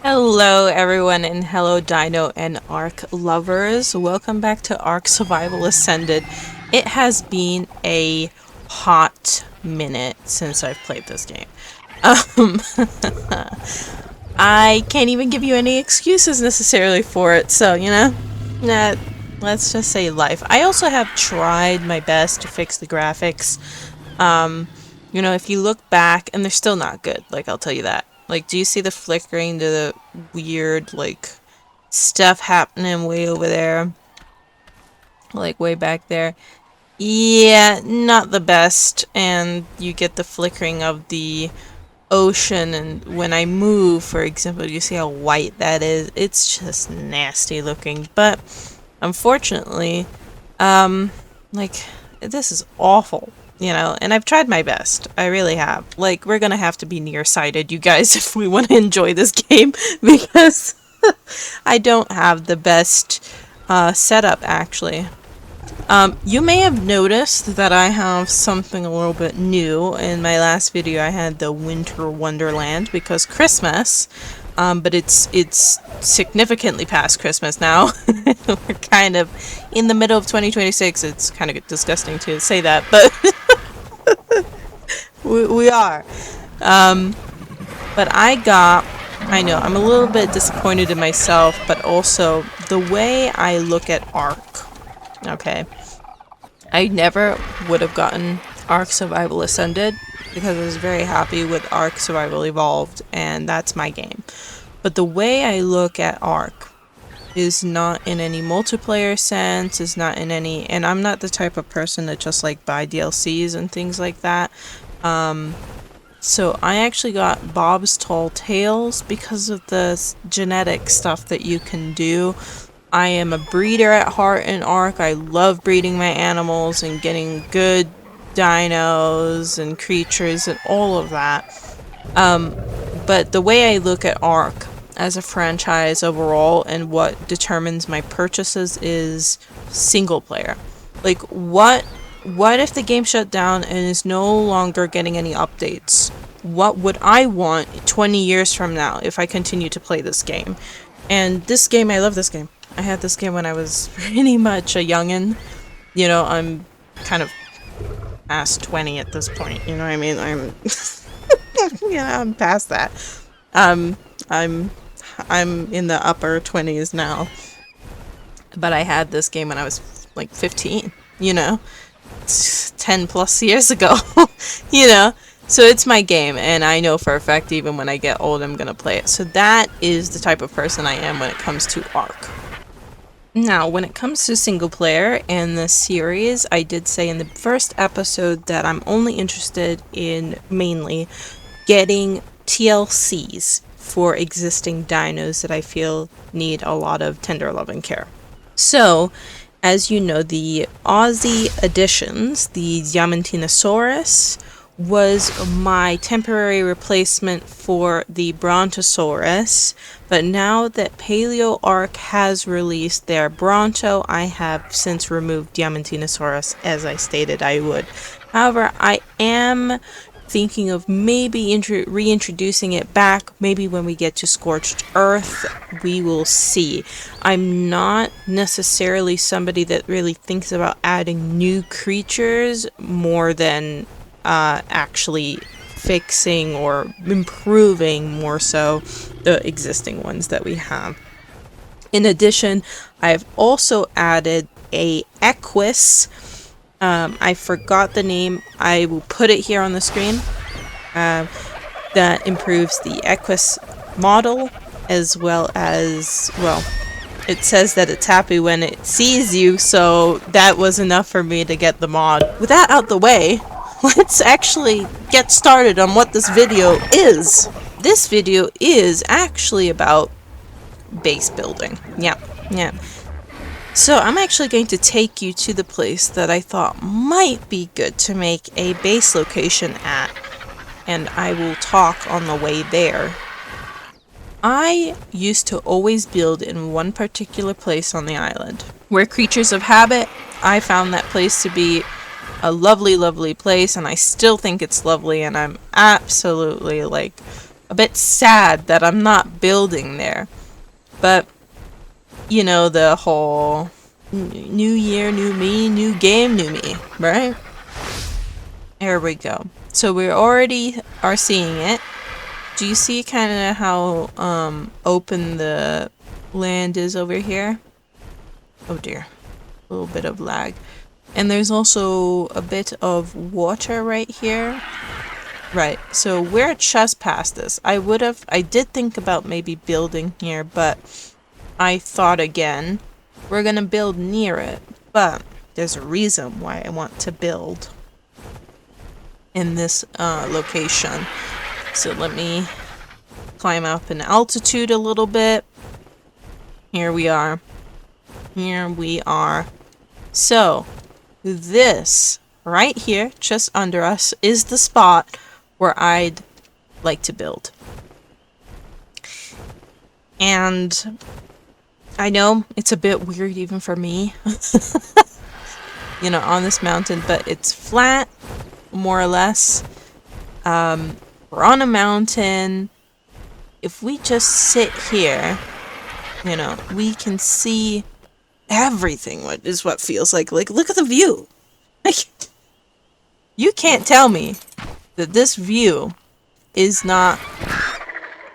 Hello everyone and hello Dino and Ark lovers. Welcome back to Ark Survival Ascended. It has been a hot minute since I've played this game. Um, I can't even give you any excuses necessarily for it, so nah, let's just say life. I also have tried my best to fix the graphics. If you look back, and they're still not good, like, I'll tell you that. Like, do you see the flickering to the weird, like, stuff happening way over there? Like, way back there? Yeah, not the best. And you get the flickering of the ocean, and when I move, for example, you see how white that is? It's just nasty looking. But, unfortunately, like, this is awful. And I've tried my best. I really have. Like, we're gonna have to be nearsighted, you guys, if we want to enjoy this game, because I don't have the best setup, actually. You may have noticed that I have something a little bit new. In my last video, I had the Winter Wonderland, because Christmas, but it's significantly past Christmas now. We're kind of in the middle of 2026. It's kind of disgusting to say that, but we are. But I know, I'm a little bit disappointed in myself, but also the way I look at Ark. Okay. I never would have gotten Ark Survival Ascended because I was very happy with Ark Survival Evolved, and that's my game. But the way I look at Ark is not in any multiplayer sense, is not in any, and I'm not the type of person that just like buy DLCs and things like that. So I actually got Bob's Tall Tales because of the genetic stuff that you can do. I am a breeder at heart in Ark. I love breeding my animals and getting good dinos and creatures and all of that. But the way I look at Ark as a franchise overall and what determines my purchases is single player. Like, what if the game shut down and is no longer getting any updates? What would I want 20 years from now if I continue to play this game? And this game, I love this game. I had this game when I was pretty much a youngin'. I'm kind of past 20 at this point, you know what I mean? I'm past that. I'm in the upper 20s now. But I had this game when I was like 15, 10 plus years ago, So it's my game, and I know for a fact even when I get old I'm gonna play it. So that is the type of person I am when it comes to Ark. Now, when it comes to single player and the series, I did say in the first episode that I'm only interested in mainly getting TLCs for existing dinos that I feel need a lot of tender love and care. So, as you know, the Aussie additions, the Diamantinosaurus, was my temporary replacement for the Brontosaurus, but now that Paleo Ark has released their Bronto, I have since removed Diamantinosaurus, as I stated I would. However, I am thinking of maybe reintroducing it back, maybe when we get to Scorched Earth. We will see. I'm not necessarily somebody that really thinks about adding new creatures more than actually fixing or improving more so the existing ones that we have. In addition, I've also added a Equus. I forgot the name. I will put it here on the screen. That improves the Equus model, as well as, well, it says that it's happy when it sees you, so that was enough for me to get the mod. With that out the way, let's actually get started on what this video is. This video is actually about base building. Yeah. So I'm actually going to take you to the place that I thought might be good to make a base location at, and I will talk on the way there. I used to always build in one particular place on the island. Where creatures of habit, I found that place to be a lovely, lovely place, and I still think it's lovely, and I'm absolutely, like, a bit sad that I'm not building there. But, you know, the whole new year, new me, new game, new me, right? There we go. So we already are seeing it. Do you see kind of how open the land is over here? Oh dear. A little bit of lag. And there's also a bit of water right here. Right, so we're just past this. I did think about maybe building here, but I thought again, we're gonna build near it. But there's a reason why I want to build in this location. So let me climb up in altitude a little bit. Here we are. Here we are. So, this right here, just under us, is the spot where I'd like to build. And I know it's a bit weird even for me, you know, on this mountain, but it's flat, more or less. We're on a mountain. If we just sit here, you know, we can see everything. What is what feels like look at the view. Like, you can't tell me that this view is not,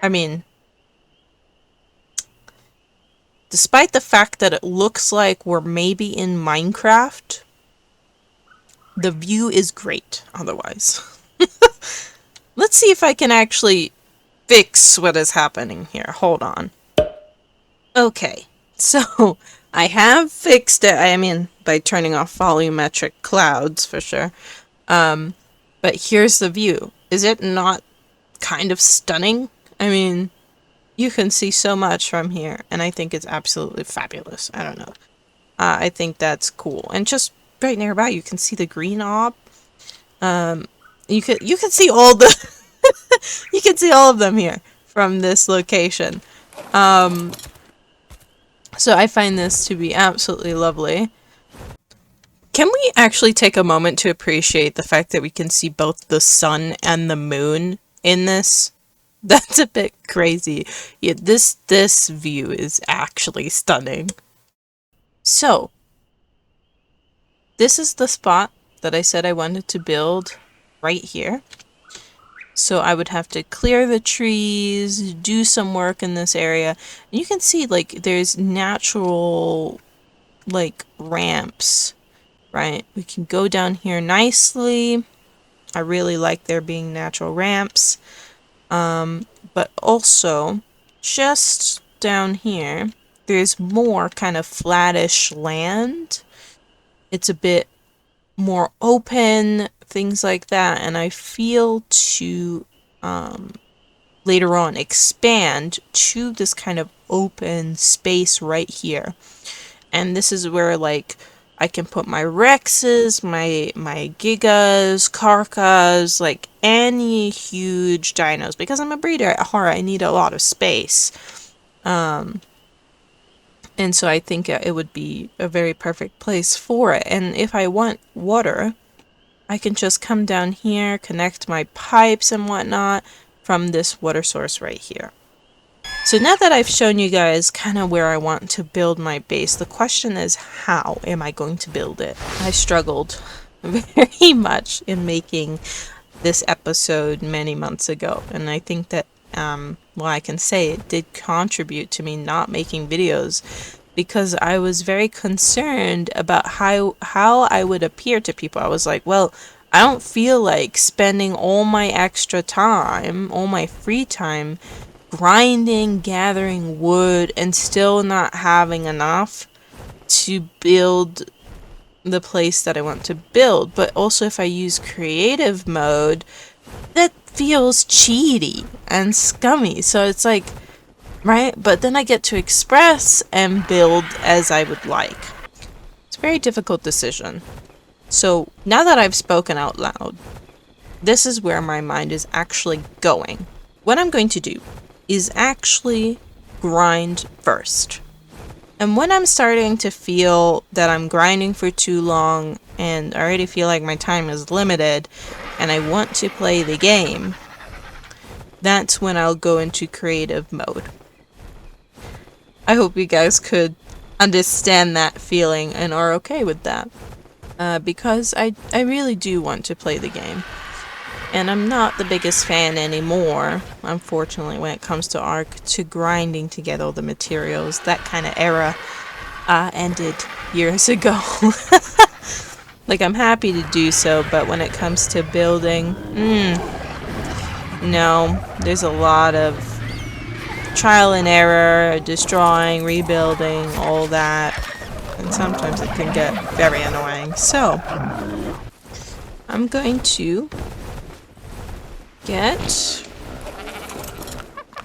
I mean, despite the fact that it looks like we're maybe in Minecraft, the view is great otherwise. Let's see if I can actually fix what is happening here. Hold on. Okay, so I have fixed it. I mean, by turning off volumetric clouds for sure. But here's the view. Is it not kind of stunning? I mean, you can see so much from here, and I think it's absolutely fabulous. I don't know. I think that's cool. And just right nearby, you can see the green orb. You can see all the you can see all of them here from this location. So I find this to be absolutely lovely. Can we actually take a moment to appreciate the fact that we can see both the sun and the moon in this? That's a bit crazy. Yeah, this view is actually stunning. So, this is the spot that I said I wanted to build right here. So I would have to clear the trees, do some work in this area. And you can see, like, there's natural, like, ramps, right? We can go down here nicely. I really like there being natural ramps. But also, just down here, there's more kind of flattish land. It's a bit more open, things like that, and I feel to later on expand to this kind of open space right here. And this is where, like, I can put my Rexes, my Gigas, Karkas, like any huge dinos, because I'm a breeder at heart. I need a lot of space. And so I think it would be a very perfect place for it. And if I want water, I can just come down here, connect my pipes and whatnot from this water source right here. So now that I've shown you guys kind of where I want to build my base, the question is, how am I going to build it? I struggled very much in making this episode many months ago, and I think that well, I can say it did contribute to me not making videos, because I was very concerned about how I would appear to people. I was like, well, I don't feel like spending all my extra time, all my free time, grinding, gathering wood, and still not having enough to build the place that I want to build. But also, if I use creative mode, that feels cheaty and scummy. So it's like, right? But then I get to express and build as I would like. It's a very difficult decision. So now that I've spoken out loud, this is where my mind is actually going. What I'm going to do is actually grind first. And when I'm starting to feel that I'm grinding for too long and I already feel like my time is limited and I want to play the game, that's when I'll go into creative mode. I hope you guys could understand that feeling and are okay with that. Because I really do want to play the game. And I'm not the biggest fan anymore, unfortunately, when it comes to Ark, to grinding together all the materials. That kind of era ended years ago. Like, I'm happy to do so, but when it comes to building, no. There's a lot of trial and error, destroying, rebuilding, all that. And sometimes it can get very annoying. So, I'm going to get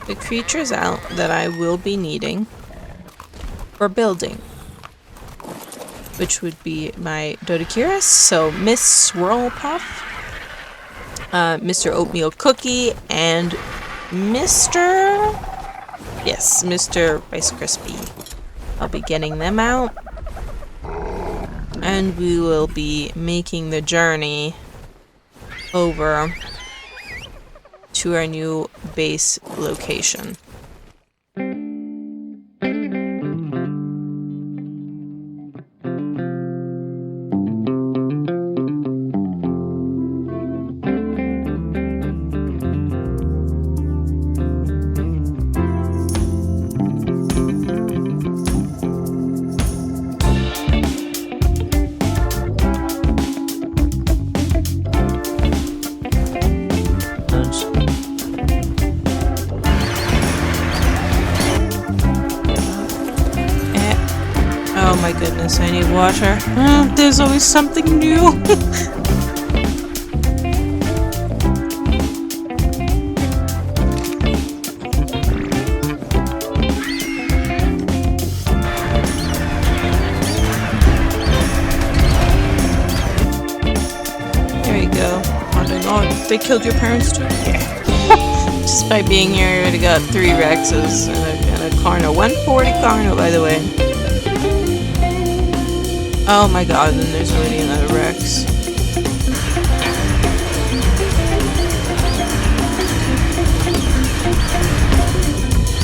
the creatures out that I will be needing for building, which would be my Dodokiris, so Miss Swirlpuff, Mr. Oatmeal Cookie, and Mr. Rice Krispie. I'll be getting them out, and we will be making the journey over to our new base location. Oh my goodness, I need water. There's always something new. There you go. Oh, they killed your parents too? Yeah. Just by being here, I already got 3 Rexes and a Carno. 140 Carno, by the way. Oh my god, and there's already another Rex.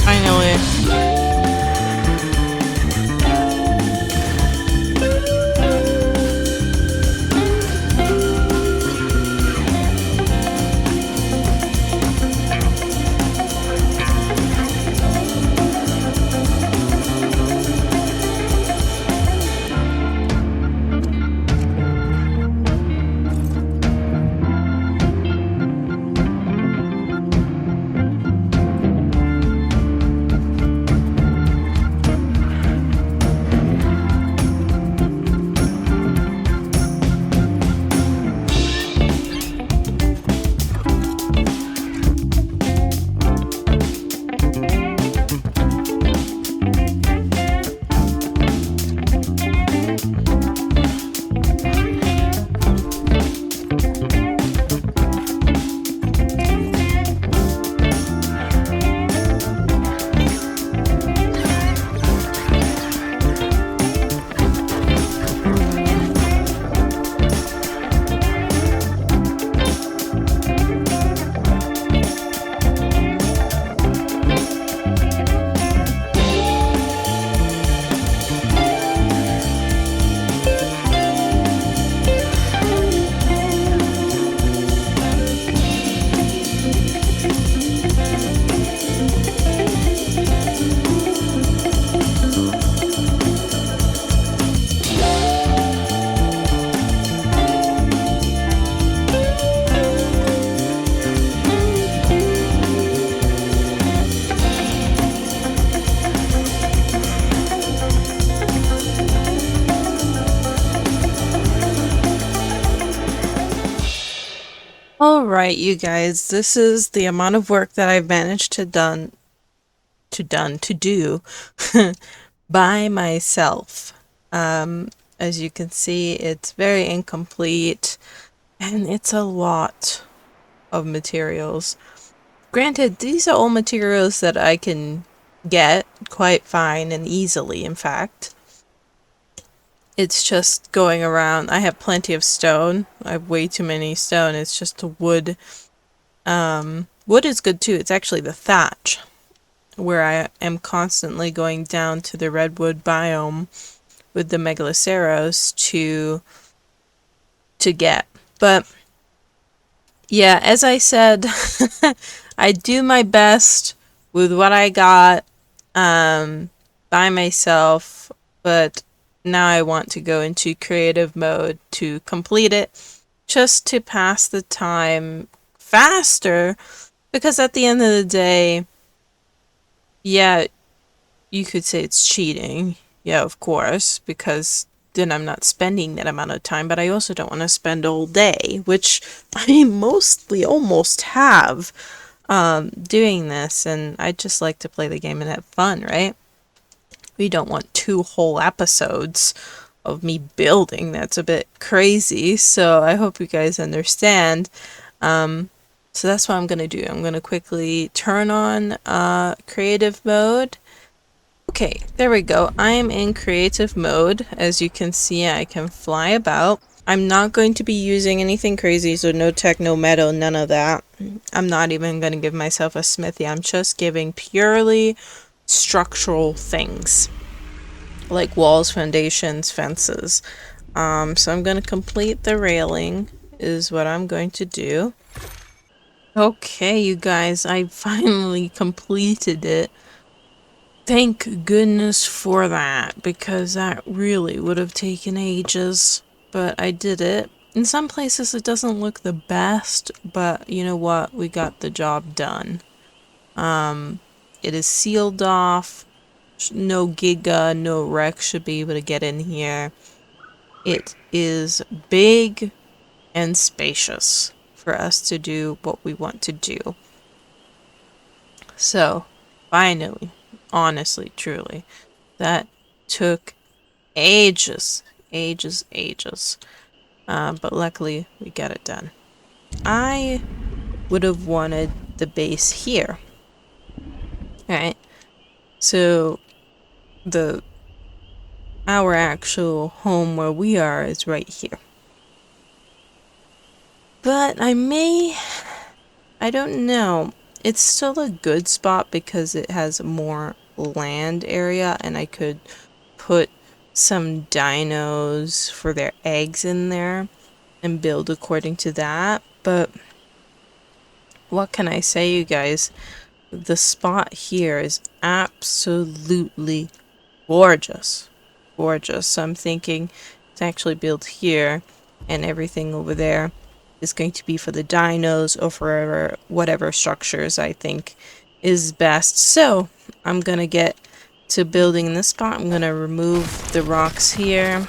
Finally. Alright, you guys, this is the amount of work that I've managed to do by myself. As you can see, it's very incomplete, and it's a lot of materials. Granted, these are all materials that I can get quite fine and easily, in fact. It's just going around. I have plenty of stone. I have way too many stone. It's just a wood Wood is good too. It's actually the thatch, where I am constantly going down to the redwood biome with the megaloceros to get. But yeah, as I said, I do my best with what I got by myself, but now I want to go into creative mode to complete it, just to pass the time faster, because at the end of the day, yeah, you could say it's cheating. Yeah, of course, because then I'm not spending that amount of time, but I also don't want to spend all day, which I mostly almost have doing this, and I just like to play the game and have fun, right? We don't want 2 whole episodes of me building. That's a bit crazy, so I hope you guys understand. So that's what I'm gonna do. I'm gonna quickly turn on creative mode. Okay, there we go. I am in creative mode. As you can see, I can fly about. I'm not going to be using anything crazy, so no tech, no metal, none of that. I'm not even going to give myself a smithy. I'm just giving purely structural things, like walls, foundations, fences. So I'm going to complete the railing, is what I'm going to do. Okay, you guys, I finally completed it. Thank goodness for that, because that really would have taken ages, but I did it. In some places it doesn't look the best, but you know what? We got the job done. It is sealed off. No Giga, no Rex should be able to get in here. It is big and spacious for us to do what we want to do. So, finally, honestly, truly, that took ages. But luckily, we got it done. I would have wanted the base here. Alright, so our actual home where we are is right here. But I don't know. It's still a good spot because it has more land area, and I could put some dinos for their eggs in there and build according to that. But what can I say, you guys? The spot here is absolutely gorgeous. Gorgeous. So I'm thinking to actually build here, and everything over there is going to be for the dinos or for whatever structures I think is best. So I'm gonna get to building this spot. I'm gonna remove the rocks here.